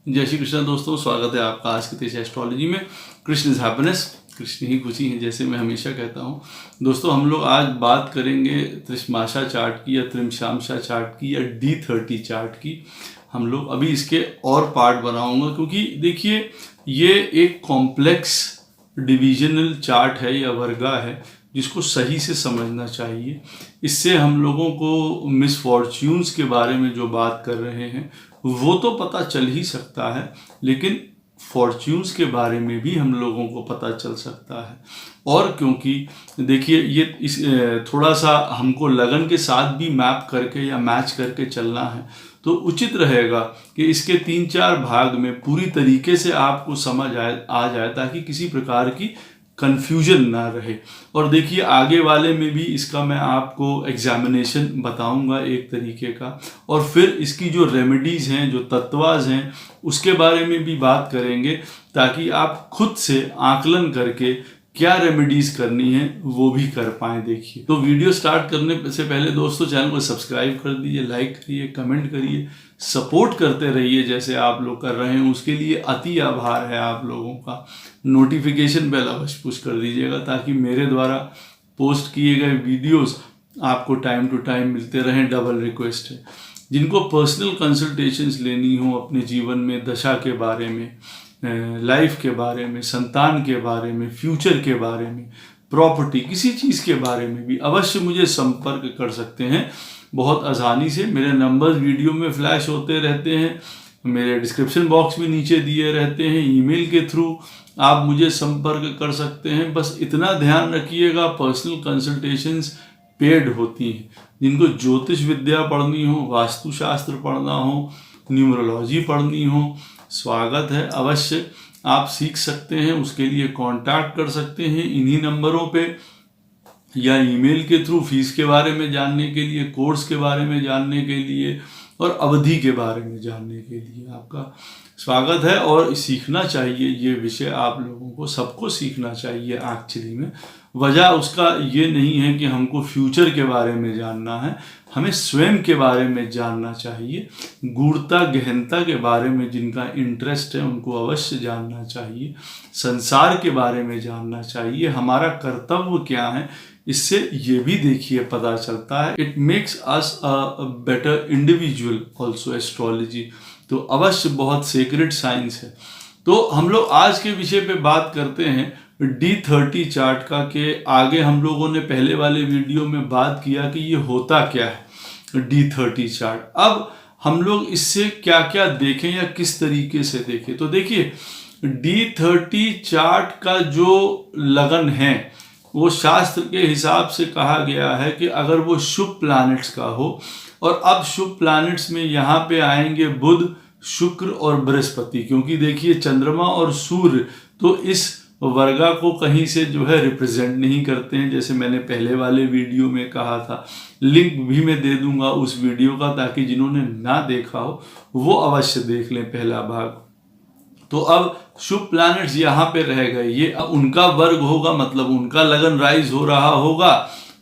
जय श्री कृष्ण दोस्तों, स्वागत है आपका आज के तेज एस्ट्रोलॉजी में। कृष्ण इज हैप्पीनेस, कृष्ण ही खुशी है, जैसे मैं हमेशा कहता हूँ। दोस्तों, हम लोग आज बात करेंगे त्रिमाशा चार्ट की या त्रिमशामशा चार्ट की या D30 चार्ट की। हम लोग अभी इसके और पार्ट बनाऊंगा, क्योंकि देखिए ये एक कॉम्प्लेक्स डिविजनल चार्ट है या वर्गा है जिसको सही से समझना चाहिए। इससे हम लोगों को मिसफॉर्च्यून्स के बारे में जो बात कर रहे हैं वो तो पता चल ही सकता है, लेकिन फॉर्च्यून्स के बारे में भी हम लोगों को पता चल सकता है। और क्योंकि देखिए ये थोड़ा सा हमको लगन के साथ भी मैप करके या मैच करके चलना है, तो उचित रहेगा कि इसके 3-4 भाग में पूरी तरीके से आपको समझ आ जाए ताकि किसी प्रकार की कन्फ्यूजन ना रहे। और देखिए आगे वाले में भी इसका मैं आपको एग्जामिनेशन बताऊंगा एक तरीके का, और फिर इसकी जो रेमेडीज़ हैं, जो तत्वाज हैं, उसके बारे में भी बात करेंगे ताकि आप खुद से आकलन करके क्या रेमेडीज करनी है वो भी कर पाएँ। देखिए, तो वीडियो स्टार्ट करने से पहले दोस्तों चैनल को सब्सक्राइब कर दीजिए, लाइक करिए, कमेंट करिए, सपोर्ट करते रहिए जैसे आप लोग कर रहे हैं, उसके लिए अति आभार है आप लोगों का। नोटिफिकेशन बेल अवश्य पुश कर दीजिएगा ताकि मेरे द्वारा पोस्ट किए गए वीडियोस आपको टाइम टू टाइम मिलते रहें। डबल रिक्वेस्ट है, जिनको पर्सनल कंसल्टेशंस लेनी हो अपने जीवन में, दशा के बारे में, लाइफ के बारे में, संतान के बारे में, फ्यूचर के बारे में, प्रॉपर्टी, किसी चीज़ के बारे में भी अवश्य मुझे संपर्क कर सकते हैं बहुत आसानी से। मेरे नंबर्स वीडियो में फ्लैश होते रहते हैं, मेरे डिस्क्रिप्शन बॉक्स में नीचे दिए रहते हैं। ईमेल के थ्रू आप मुझे संपर्क कर सकते हैं। बस इतना ध्यान रखिएगा, पर्सनल कंसल्टेशंस पेड होती हैं। जिनको ज्योतिष विद्या पढ़नी हो, वास्तुशास्त्र पढ़ना हो, न्यूमरोलॉजी पढ़नी हो, स्वागत है, अवश्य आप सीख सकते हैं। उसके लिए कांटेक्ट कर सकते हैं इन्हीं नंबरों पे या ईमेल के थ्रू। फीस के बारे में जानने के लिए, कोर्स के बारे में जानने के लिए और अवधि के बारे में जानने के लिए आपका स्वागत है। और सीखना चाहिए ये विषय, आप लोगों को सबको सीखना चाहिए एक्चुअली में। वजह उसका ये नहीं है कि हमको फ्यूचर के बारे में जानना है, हमें स्वयं के बारे में जानना चाहिए। गूढ़ता गहनता के बारे में जिनका इंटरेस्ट है उनको अवश्य जानना चाहिए। संसार के बारे में जानना चाहिए, हमारा कर्तव्य क्या है, इससे ये भी देखिए पता चलता है। It makes us a better individual also, astrology तो अवश्य बहुत सेक्रेट साइंस है। तो हम लोग आज के विषय पे बात करते हैं D30 चार्ट का। के आगे हम लोगों ने पहले वाले वीडियो में बात किया कि ये होता क्या है D30 चार्ट। अब हम लोग इससे क्या क्या देखें या किस तरीके से देखें। तो देखिए D30 चार्ट का जो लगन है वो शास्त्र के हिसाब से कहा गया है कि अगर वो शुभ प्लैनेट्स का हो, और अब शुभ प्लैनेट्स में यहाँ पे आएंगे बुध, शुक्र और बृहस्पति, क्योंकि देखिए चंद्रमा और सूर्य तो इस वर्गा को कहीं से जो है रिप्रेजेंट नहीं करते हैं, जैसे मैंने पहले वाले वीडियो में कहा था। लिंक भी मैं दे दूंगा उस वीडियो का, ताकि जिन्होंने ना देखा हो वो अवश्य देख लें पहला भाग। तो अब शुभ प्लैनेट्स यहाँ पे रह गए, ये अब उनका वर्ग होगा, मतलब उनका लगन राइज हो रहा होगा,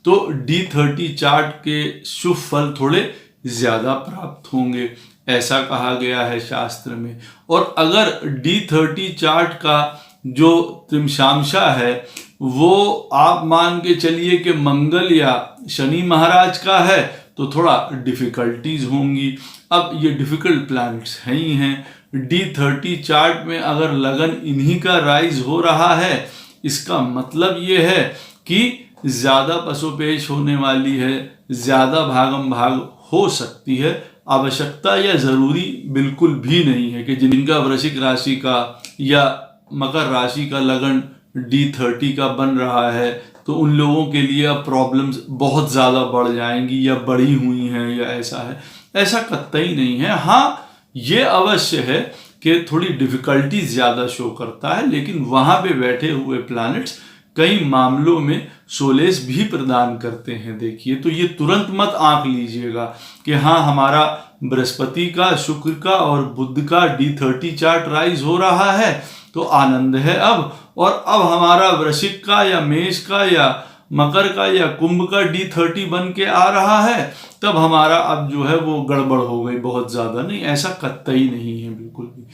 तो D30 चार्ट के शुभ फल थोड़े ज्यादा प्राप्त होंगे, ऐसा कहा गया है शास्त्र में। और अगर D30 चार्ट का जो त्रिमशामशा है वो आप मान के चलिए कि मंगल या शनि महाराज का है, तो थोड़ा डिफिकल्टीज होंगी। अब ये डिफिकल्ट प्लैनेट्स हैं ही हैं। D30 चार्ट में अगर लगन इन्हीं का राइज हो रहा है, इसका मतलब ये है कि ज्यादा पशुपेश होने वाली है, ज्यादा भागम भाग हो सकती है। आवश्यकता या जरूरी बिल्कुल भी नहीं है कि जिनका वृश्चिक राशि का या मकर राशि का लगन D30 का बन रहा है तो उन लोगों के लिए अब प्रॉब्लम्स बहुत ज़्यादा बढ़ जाएंगी या बढ़ी हुई हैं या ऐसा है, ऐसा कतई नहीं है। हाँ, ये अवश्य है कि थोड़ी डिफिकल्टी ज़्यादा शो करता है, लेकिन वहाँ पे बैठे हुए प्लैनेट्स कई मामलों में सोलेस भी प्रदान करते हैं। देखिए, तो ये तुरंत मत आंक लीजिएगा कि हाँ हमारा बृहस्पति का, शुक्र का और बुध का D30 चार्ट राइज हो रहा है तो आनंद है अब, और अब हमारा वृश्चिक का या मेष का या मकर का या कुंभ का D30 बन के आ रहा है तब हमारा अब जो है वो गड़बड़ हो गई बहुत ज्यादा। नहीं, ऐसा कतई नहीं है बिल्कुल भी।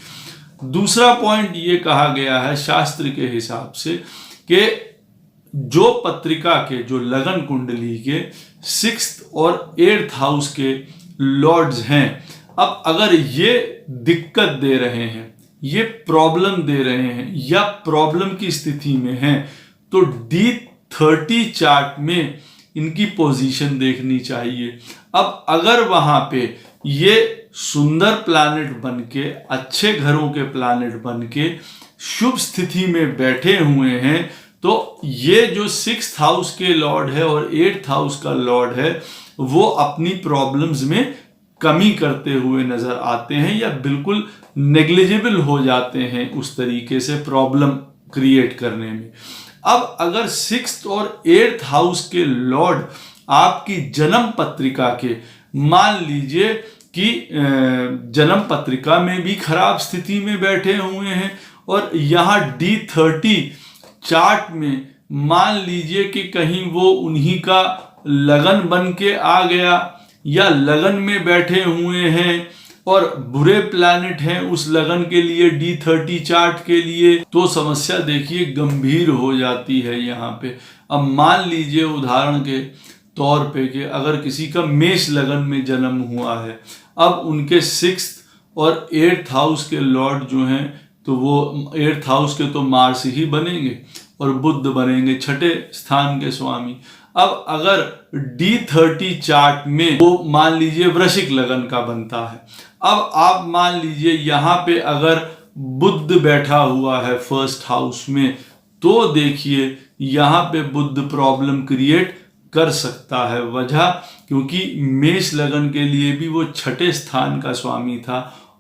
दूसरा पॉइंट ये कहा गया है शास्त्र के हिसाब से कि जो पत्रिका के, जो लगन कुंडली के 6th और 8th हाउस के लॉर्ड्स हैं, अब अगर ये दिक्कत दे रहे हैं, ये प्रॉब्लम दे रहे हैं या प्रॉब्लम की स्थिति में हैं, तो D30 चार्ट में इनकी पोजीशन देखनी चाहिए। अब अगर वहां पे ये सुंदर प्लैनेट बनके, अच्छे घरों के प्लैनेट बनके शुभ स्थिति में बैठे हुए हैं, तो ये जो 6th हाउस के लॉर्ड है और 8th हाउस का लॉर्ड है, वो अपनी प्रॉब्लम्स में कमी करते हुए नजर आते हैं या बिल्कुल नेग्लिजिबल हो जाते हैं उस तरीके से प्रॉब्लम क्रिएट करने में। अब अगर 6th और 8th हाउस के लॉर्ड आपकी जन्म पत्रिका के, मान लीजिए कि जन्म पत्रिका में भी खराब स्थिति में बैठे हुए हैं और यहाँ D30 चार्ट में मान लीजिए कि कहीं वो उन्हीं का लगन बन के आ गया या लगन में बैठे हुए हैं और बुरे प्लैनेट हैं उस लगन के लिए, D30 चार्ट के लिए, तो समस्या देखिए गंभीर हो जाती है यहाँ पे। अब मान लीजिए उदाहरण के तौर पे कि अगर किसी का मेष लगन में जन्म हुआ है, अब उनके 6th और 8th हाउस के लॉर्ड जो हैं, तो वो 8th हाउस के तो मार्स ही बनेंगे और बुध बनेंगे 6ठे स्थान के स्वामी। अब अगर D30 चार्ट में वो मान लीजिए वृश्चिक लगन का बनता है, अब आप मान लीजिए यहाँ पे अगर बुध बैठा हुआ है 1st हाउस में, तो देखिए यहाँ पे बुध प्रॉब्लम क्रिएट कर सकता है। वजह क्योंकि मेष लगन के लिए भी वो 6ठे स्थान का स्वामी था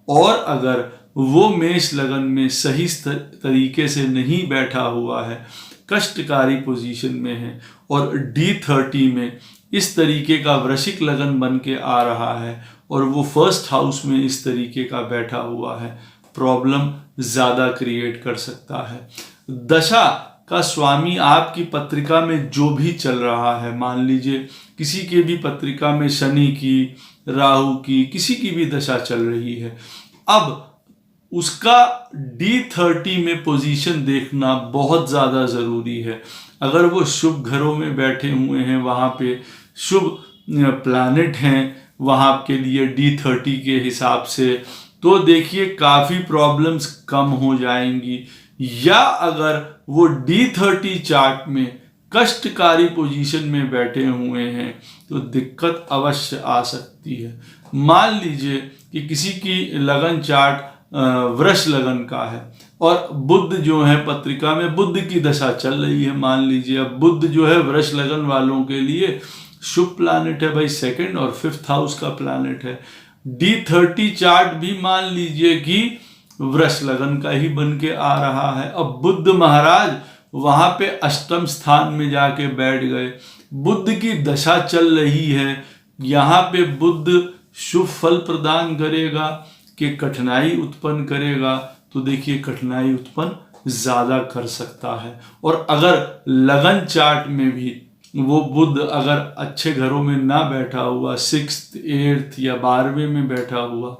और अगर वो मेष लगन में सही तरीके से नहीं बैठा हुआ है, कष्टकारी पोजीशन में है और D30 में इस तरीके का वृश्चिक लगन बन के आ रहा है और वो 1st हाउस में इस तरीके का बैठा हुआ है, प्रॉब्लम ज़्यादा क्रिएट कर सकता है। दशा का स्वामी आपकी पत्रिका में जो भी चल रहा है, मान लीजिए किसी के भी पत्रिका में शनि की, राहु की, किसी की भी दशा चल रही है, अब उसका D30 में पोजीशन देखना बहुत ज़्यादा ज़रूरी है। अगर वो शुभ घरों में बैठे हुए हैं, वहाँ पे शुभ प्लैनेट हैं वहाँ के लिए D30 के हिसाब से, तो देखिए काफ़ी प्रॉब्लम्स कम हो जाएंगी। या अगर वो D30 चार्ट में कष्टकारी पोजीशन में बैठे हुए हैं, तो दिक्कत अवश्य आ सकती है। मान लीजिए कि किसी की लगन चार्ट वृष लगन का है और बुध जो है पत्रिका में बुध की दशा चल रही है, मान लीजिए अब बुध जो है वृष लगन वालों के लिए शुभ प्लैनेट है भाई, 2nd और 5th हाउस का प्लैनेट है। D30 चार्ट भी मान लीजिए कि वृष लगन का ही बन के आ रहा है। अब बुध महाराज वहां पे 8म स्थान में जाके बैठ गए, बुध की दशा चल रही है, यहाँ पे बुध शुभ फल प्रदान करेगा कि कठिनाई उत्पन्न करेगा, तो देखिए कठिनाई उत्पन्न ज्यादा कर सकता है। और अगर लगन चार्ट में भी वो बुध अगर अच्छे घरों में ना बैठा हुआ, 6th 8th या 12वें में बैठा हुआ,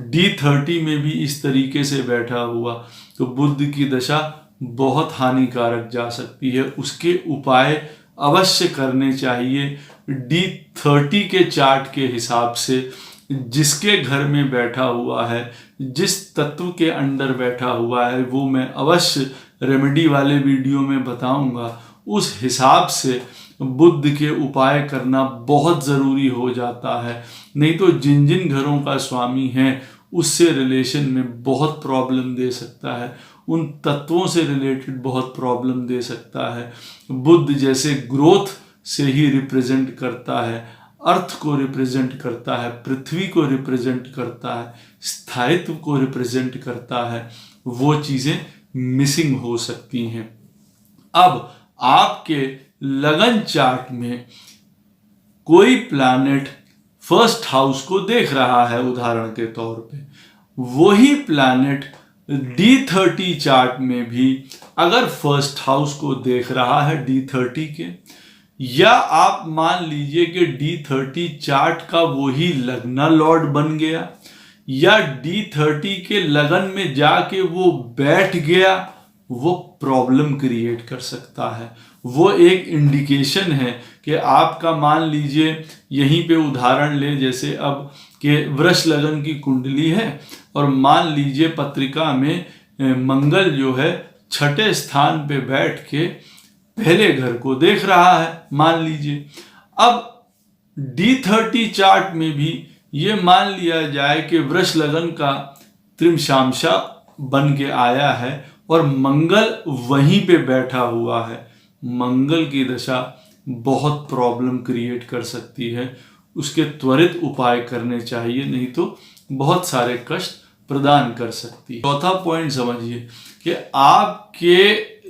D30 में भी इस तरीके से बैठा हुआ, तो बुध की दशा बहुत हानिकारक जा सकती है। उसके उपाय अवश्य करने चाहिए। D30 के चार्ट के हिसाब से जिसके घर में बैठा हुआ है, जिस तत्व के अंडर बैठा हुआ है, वो मैं अवश्य रेमेडी वाले वीडियो में बताऊंगा। उस हिसाब से बुध के उपाय करना बहुत ज़रूरी हो जाता है, नहीं तो जिन जिन घरों का स्वामी है उससे रिलेशन में बहुत प्रॉब्लम दे सकता है, उन तत्वों से रिलेटेड बहुत प्रॉब्लम दे सकता है। बुध जैसे ग्रोथ से ही रिप्रेजेंट करता है, अर्थ को रिप्रेजेंट करता है, पृथ्वी को रिप्रेजेंट करता है, स्थायित्व को रिप्रेजेंट करता है, वो चीज़ें मिसिंग हो सकती हैं। अब आपके लगन चार्ट में कोई प्लैनेट 1st हाउस को देख रहा है उदाहरण के तौर पे, वही प्लैनेट D30 चार्ट में भी अगर 1st हाउस को देख रहा है D30 के, या आप मान लीजिए कि D30 चार्ट का वही लगना लॉर्ड बन गया, या D30 के लगन में जाके वो बैठ गया, वो प्रॉब्लम क्रिएट कर सकता है। वो एक इंडिकेशन है कि आपका, मान लीजिए यहीं पे उदाहरण ले, जैसे अब के वृष लगन की कुंडली है और मान लीजिए पत्रिका में मंगल जो है छठे स्थान पे बैठ के पहले घर को देख रहा है, मान लीजिए। अब D30 चार्ट में भी ये मान लिया जाए कि वृष लगन का त्रिमशांशा बन के आया है और मंगल वहीं पे बैठा हुआ है। मंगल की दशा बहुत प्रॉब्लम क्रिएट कर सकती है, उसके त्वरित उपाय करने चाहिए, नहीं तो बहुत सारे कष्ट प्रदान कर सकती है। चौथा पॉइंट समझिए कि आपके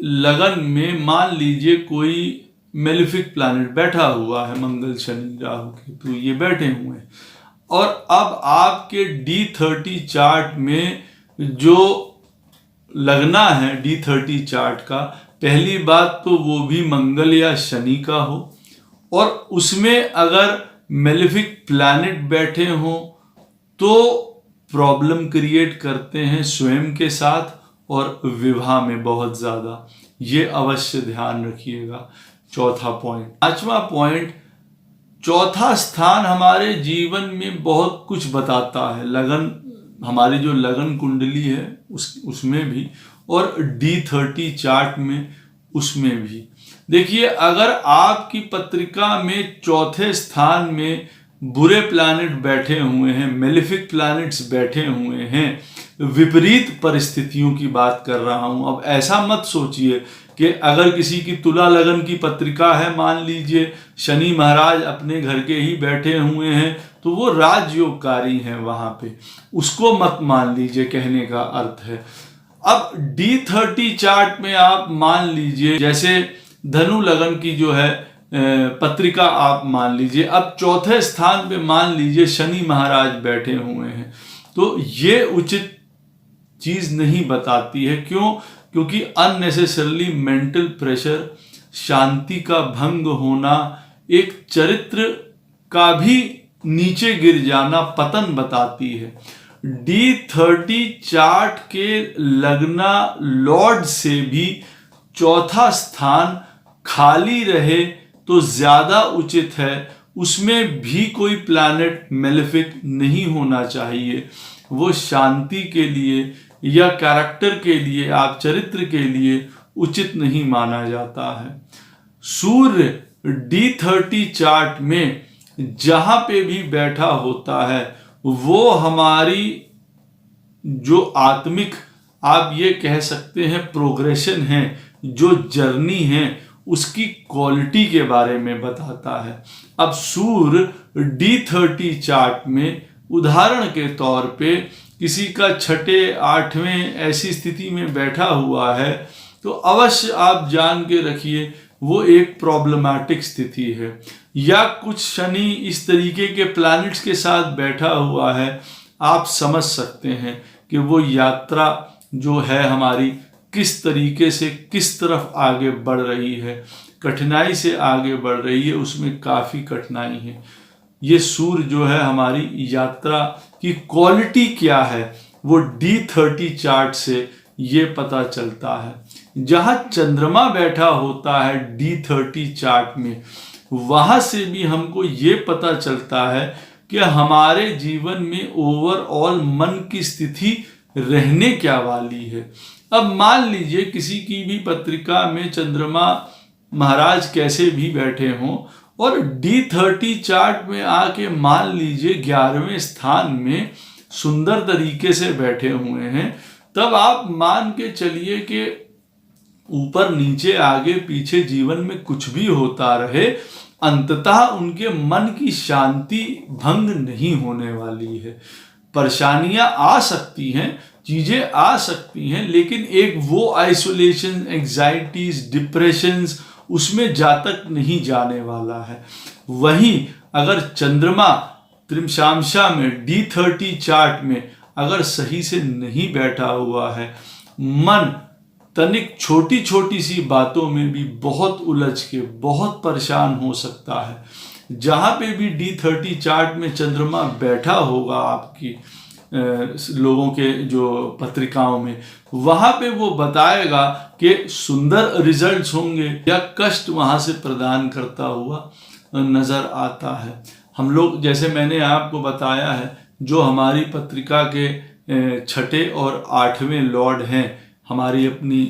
लगन में मान लीजिए कोई मेलिफिक प्लैनेट बैठा हुआ है, मंगल शनि राहु केतु ये बैठे हुए हैं, और अब आपके D30 चार्ट में जो लगना है D30 चार्ट का, पहली बात तो वो भी मंगल या शनि का हो, और उसमें अगर मेलिफिक प्लैनेट बैठे हों तो प्रॉब्लम क्रिएट करते हैं स्वयं के साथ और विवाह में बहुत ज़्यादा। ये अवश्य ध्यान रखिएगा। चौथा पॉइंट। पांचवा पॉइंट, चौथा स्थान हमारे जीवन में बहुत कुछ बताता है। लगन, हमारी जो लगन कुंडली है उसमें भी, और D30 चार्ट में उसमें भी। देखिए, अगर आपकी पत्रिका में चौथे स्थान में बुरे प्लैनेट बैठे हुए हैं, मेलिफिक प्लैनेट्स बैठे हुए हैं, विपरीत परिस्थितियों की बात कर रहा हूं। अब ऐसा मत सोचिए कि अगर किसी की तुला लगन की पत्रिका है, मान लीजिए शनि महाराज अपने घर के ही बैठे हुए हैं, तो वो राजयोगकारी हैं वहां पे, उसको मत मान लीजिए, कहने का अर्थ है। अब D30 चार्ट में आप मान लीजिए, जैसे धनु लगन की जो है पत्रिका आप मान लीजिए, अब चौथे स्थान पे मान लीजिए शनि महाराज बैठे हुए हैं, तो ये उचित चीज नहीं बताती है। क्यों? क्योंकि अननेसेसरली मेंटल प्रेशर, शांति का भंग होना, एक चरित्र का भी नीचे गिर जाना, पतन बताती है। D30 चार्ट के लगना लॉर्ड से भी चौथा स्थान खाली रहे तो ज्यादा उचित है। उसमें भी कोई प्लैनेट मेलेफिक नहीं होना चाहिए। वो शांति के लिए या कैरेक्टर के लिए, आप चरित्र के लिए उचित नहीं माना जाता है। सूर्य D30 चार्ट में जहां पे भी बैठा होता है, वो हमारी जो आत्मिक, आप ये कह सकते हैं प्रोग्रेशन है, जो जर्नी है, उसकी क्वालिटी के बारे में बताता है। अब सूर्य D30 चार्ट में उदाहरण के तौर पे किसी का छठे आठवें ऐसी स्थिति में बैठा हुआ है, तो अवश्य आप जान के रखिए वो एक प्रॉब्लमैटिक स्थिति है। या कुछ शनि इस तरीके के प्लैनेट्स के साथ बैठा हुआ है, आप समझ सकते हैं कि वो यात्रा जो है हमारी किस तरीके से किस तरफ आगे बढ़ रही है, कठिनाई से आगे बढ़ रही है, उसमें काफ़ी कठिनाई है। ये सूर्य जो है हमारी यात्रा की क्वालिटी क्या है, वो D30 चार्ट से ये पता चलता है। जहाँ चंद्रमा बैठा होता है D30 चार्ट में, वहाँ से भी हमको ये पता चलता है कि हमारे जीवन में ओवरऑल मन की स्थिति रहने क्या वाली है। अब मान लीजिए किसी की भी पत्रिका में चंद्रमा महाराज कैसे भी बैठे हों और D30 चार्ट में आके मान लीजिए 11वें स्थान में सुंदर तरीके से बैठे हुए हैं, तब आप मान के चलिए कि ऊपर नीचे आगे पीछे जीवन में कुछ भी होता रहे, अंततः उनके मन की शांति भंग नहीं होने वाली है। परेशानियां आ सकती हैं, चीजें आ सकती हैं, लेकिन एक वो आइसोलेशन, एंजाइटीज, डिप्रेशंस, उसमें जातक नहीं जाने वाला है। वहीं अगर चंद्रमा त्रिमशांशा में D30 चार्ट में अगर सही से नहीं बैठा हुआ है, मन तनिक छोटी छोटी सी बातों में भी बहुत उलझ के बहुत परेशान हो सकता है। जहाँ पे भी D30 चार्ट में चंद्रमा बैठा होगा आपकी लोगों के जो पत्रिकाओं में, वहाँ पे वो बताएगा कि सुंदर रिजल्ट्स होंगे या कष्ट वहाँ से प्रदान करता हुआ नज़र आता है। हम लोग, जैसे मैंने आपको बताया है, जो हमारी पत्रिका के छठे और आठवें लॉर्ड हैं, हमारी अपनी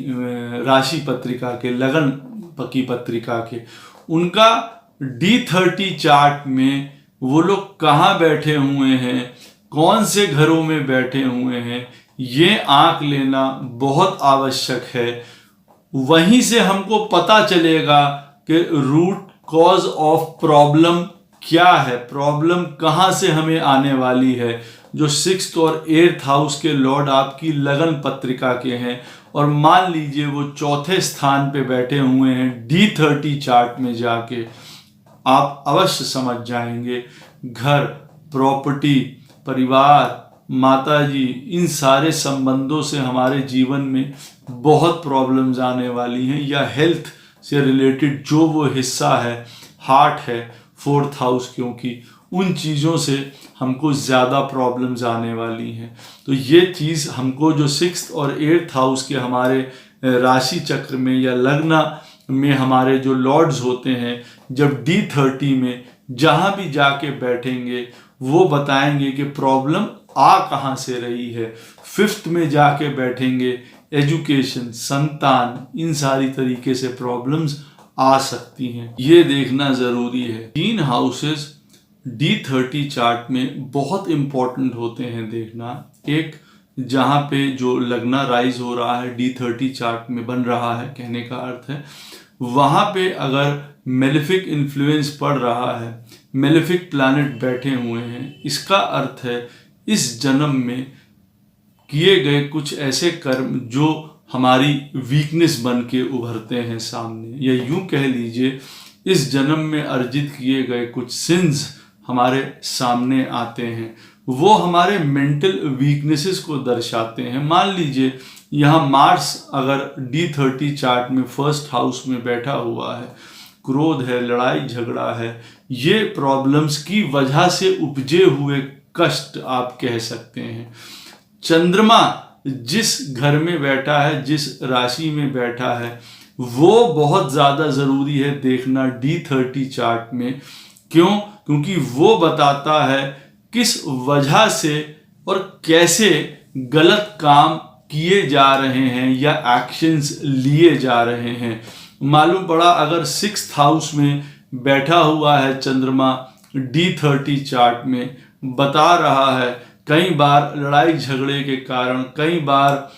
राशि पत्रिका के, लगन की पत्रिका के, उनका D30 चार्ट में वो लोग कहाँ बैठे हुए हैं, कौन से घरों में बैठे हुए हैं, ये आंक लेना बहुत आवश्यक है। वहीं से हमको पता चलेगा कि रूट कॉज ऑफ प्रॉब्लम क्या है, प्रॉब्लम कहाँ से हमें आने वाली है। जो 6th और 8th हाउस के लॉर्ड आपकी लगन पत्रिका के हैं, और मान लीजिए वो चौथे स्थान पे बैठे हुए हैं D30 चार्ट में, जाके आप अवश्य समझ जाएंगे घर, प्रॉपर्टी, परिवार, माताजी, इन सारे संबंधों से हमारे जीवन में बहुत प्रॉब्लम्स आने वाली हैं, या हेल्थ से रिलेटेड जो वो हिस्सा है, हार्ट है, 4th हाउस, क्योंकि उन चीज़ों से हमको ज़्यादा प्रॉब्लम्स आने वाली हैं। तो ये चीज़ हमको, जो 6th और 8th हाउस के हमारे राशि चक्र में या लग्न में हमारे जो लॉर्ड्स होते हैं, जब D30 में जहाँ भी जाके बैठेंगे वो बताएंगे कि प्रॉब्लम आ कहाँ से रही है। 5th में जाके बैठेंगे, एजुकेशन, संतान, इन सारी तरीके से प्रॉब्लम्स आ सकती हैं, ये देखना ज़रूरी है। 3 हाउसेस D30 चार्ट में बहुत इम्पॉर्टेंट होते हैं देखना। एक, जहाँ पे जो लगना राइज हो रहा है D30 चार्ट में बन रहा है, कहने का अर्थ है वहाँ पे अगर मेलेफिक इन्फ्लुएंस पड़ रहा है, मेलेफिक प्लैनेट बैठे हुए हैं, इसका अर्थ है इस जन्म में किए गए कुछ ऐसे कर्म जो हमारी वीकनेस बन के उभरते हैं सामने, या यूं कह लीजिए इस जन्म में अर्जित किए गए कुछ सिंस हमारे सामने आते हैं, वो हमारे मेंटल वीकनेसेस को दर्शाते हैं। मान लीजिए यहाँ मार्स अगर D30 चार्ट में 1st हाउस में बैठा हुआ है, क्रोध है, लड़ाई झगड़ा है, ये प्रॉब्लम्स की वजह से उपजे हुए कष्ट आप कह सकते हैं। चंद्रमा जिस घर में बैठा है, जिस राशि में बैठा है, वो बहुत ज़्यादा ज़रूरी है देखना D30 चार्ट में। क्यों? क्योंकि वो बताता है किस वजह से और कैसे गलत काम किए जा रहे हैं या एक्शंस लिए जा रहे हैं। मालूम पड़ा अगर 6th हाउस में बैठा हुआ है चंद्रमा D30 चार्ट में, बता रहा है कई बार लड़ाई झगड़े के कारण, कई बार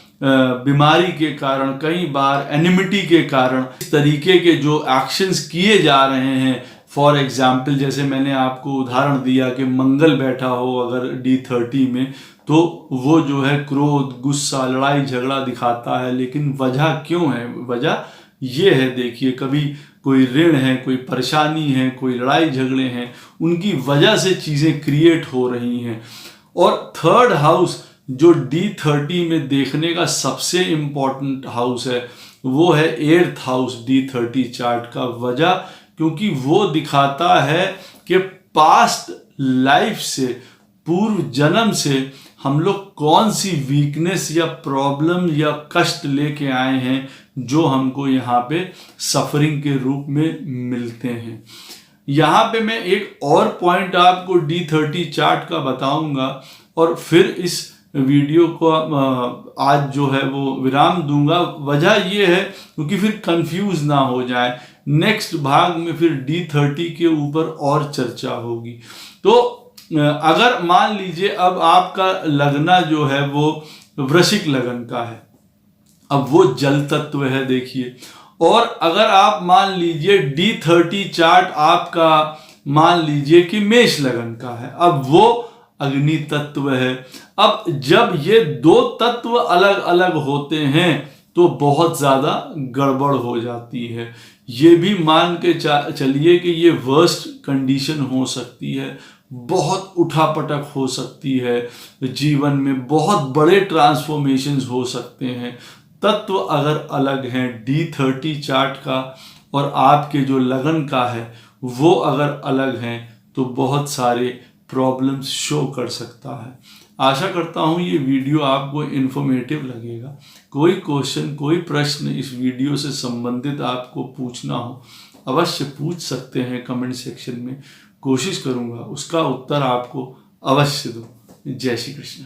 बीमारी के कारण, कई बार एनिमिटी के कारण इस तरीके के जो एक्शंस किए जा रहे हैं। फॉर एग्जाम्पल, जैसे मैंने आपको उदाहरण दिया कि मंगल बैठा हो अगर D30 में, तो वो जो है क्रोध, गुस्सा, लड़ाई झगड़ा दिखाता है। लेकिन वजह क्यों है? वजह ये है, देखिए, कभी कोई ऋण है, कोई परेशानी है, कोई लड़ाई झगड़े हैं, उनकी वजह से चीज़ें क्रिएट हो रही हैं। और 3rd हाउस जो D30 में देखने का सबसे इम्पॉर्टेंट हाउस है, वो है 8th हाउस D30 चार्ट का। वजह क्योंकि वो दिखाता है कि पास्ट लाइफ से, पूर्व जन्म से हम लोग कौन सी वीकनेस या प्रॉब्लम या कष्ट लेके आए हैं जो हमको यहाँ पे सफरिंग के रूप में मिलते हैं। यहाँ पे मैं एक और पॉइंट आपको D30 चार्ट का बताऊंगा और फिर इस वीडियो को आज जो है वो विराम दूंगा। वजह ये है क्योंकि फिर कंफ्यूज ना हो जाए, नेक्स्ट भाग में फिर D30 के ऊपर और चर्चा होगी। तो अगर मान लीजिए अब आपका लगना जो है वो वृश्चिक लगन का है, अब वो जल तत्व है देखिए, और अगर आप मान लीजिए D30 चार्ट आपका मान लीजिए कि मेष लगन का है, अब वो अग्नि तत्व है। अब जब ये दो तत्व अलग अलग होते हैं तो बहुत ज़्यादा गड़बड़ हो जाती है। ये भी मान के चलिए कि ये वर्स्ट कंडीशन हो सकती है, बहुत उठापटक हो सकती है, जीवन में बहुत बड़े ट्रांसफॉर्मेशंस हो सकते हैं। तत्व अगर अलग हैं D30 चार्ट का और आपके जो लगन का है वो अगर अलग हैं तो बहुत सारे प्रॉब्लम्स शो कर सकता है। आशा करता हूँ ये वीडियो आपको इन्फॉर्मेटिव लगेगा। कोई क्वेश्चन, कोई प्रश्न इस वीडियो से संबंधित आपको पूछना हो, अवश्य पूछ सकते हैं कमेंट सेक्शन में। कोशिश करूँगा उसका उत्तर आपको अवश्य दूँ। जय श्री कृष्ण।